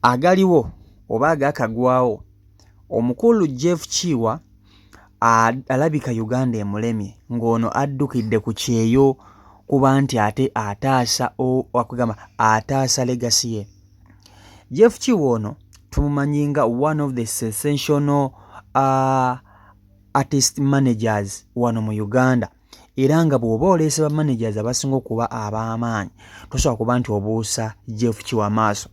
agaliwo oba agakagwawo omukulu Jeff Chiwa alabika Uganda emulemye ng'ono addukidde ku kyeyo kuba nti ate ataasa legacy ye. Jeff Chiwa ono tumumanyi nga one of the sensational artist managers wano mu Uganda, era nga bw'oba oleese ba managers abasinga okuba ab'amaanyi tosobola kuba nti obuusa Jeff Chiwa maaso.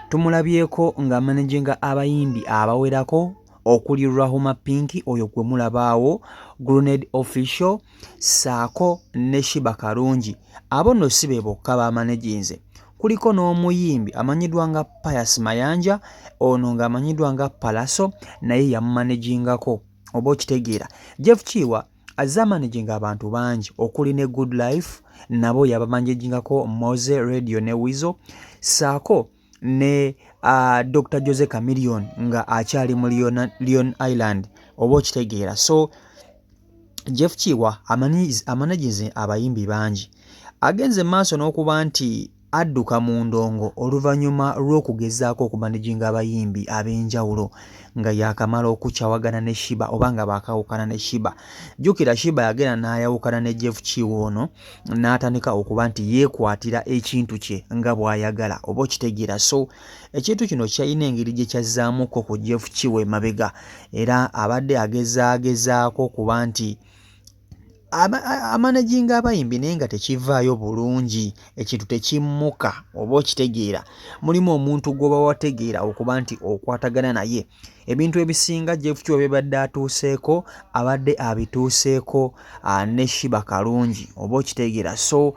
Tumulabyeko nga managinga abayimbi abawerako okuli Rahuma Pink, oyo gwe mulabaawo, Grenade Official, saako ne Shiba Karungi. Abo nno si be bokka bamanaginze. Kuliko n'omuyimbi amanyiddwa nga Pius Mayanja, ono ng'amanyiddwa nga Palaso, naye yamumanagingako oba okitegeera. Jeff Chiwa azze amanaginga abantu bangi okuli ne Good Life, nabo yabamanagingako Moze Radio ne Wizo, saako ne Dr. Jose Chameleone nga akyali mu Leon Island oba okitegeera. So Jeff Chiwa amanagize abayimbi bangi. Agenze maaso n'okuba nti adduka mu ndongo oluvannyuma lw'okugezaako okumanaginga abayimbi ab'enjawulo nga yakamala okukyawagana ne Shiba oba nga baakawukana ne Shiba. Jjukira Shiba yagenda n'ayawukana ne Jeff Chiwa ono n'atandika okuba nti yeekwatira ekintu kye nga bw'ayagala oba okitegeera. So ekintu kino kyalina engeri gye kyazzaamuko ku Jeff Chiwa emabega, era abadde agezaagezaako okuba nti amanaginga abayimbi naye nga tekivaayo bulungi, ekintu tekimmuka oba okitegeera. Mulimu omuntu gw'oba wategeera okuba nti okwatagana naye. Ebintu ebisinga Jeff Chiwa bibadde atuuseeko abadde abituuseeko ne Shiba Karungi oba okitegeera. So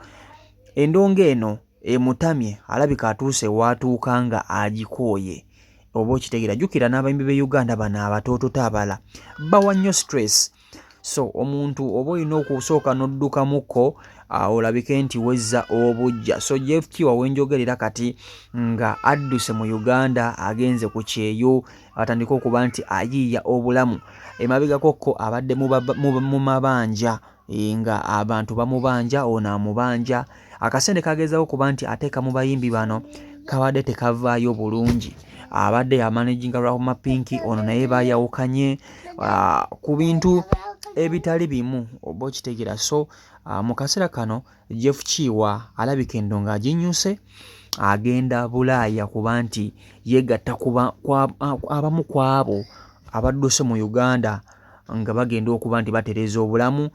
endongo eno emutamye, alabika atuuse waatuuka nga agikooye oba okitegeera. Jjukira n'abayimbi b'e Uganda bano abatoototo abala bawa nnyo stress. So omuntu oba olina okusooka n'oddukamukko olabike nti wezza obujja. So Jeff Chiwa wenjogerera kati nga adduse mu Uganda agenze ku kyeyo atandika okuba nti ayiiya obulamu. Emabegakokko abadde mu mabanja nga abantu bamubanja, ono amubanja. Akasente kagezaako okuba nti ateeka mu bayimbi bano kabadde tekavaayo bulungi. Abadde yamanaginga Rahuma Pink, ono naye baayawukanye ku bintu ebitali bimu oba okitegeera. So mu kaseera kano Jeff Chiwa alabika endongo aginyuse, agenda Bulaaya kuba nti yeegatta abamu ku abo abadduse mu Uganda nga bagenda okuba nti batereeza obulamu,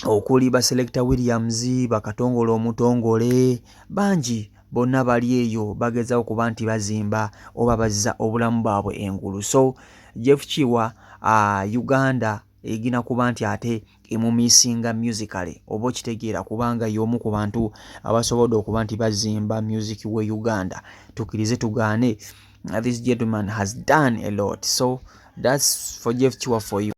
okuli ba Selector Williams, bakatongole omutongole bangi bonna bali eyo bagezaho okuba nti bazimba oba bazza obulamu bwabwe engulu. So Jeff Chiwa Uganda egina kuba nti ate emumisinga musically oba okitegeera, kubanga y'omu ku bantu abasobodde okuba nti bazimba music we Uganda. Tukkirize tugaane, this gentleman has done a lot. So that's for Jeff Chiwa for you.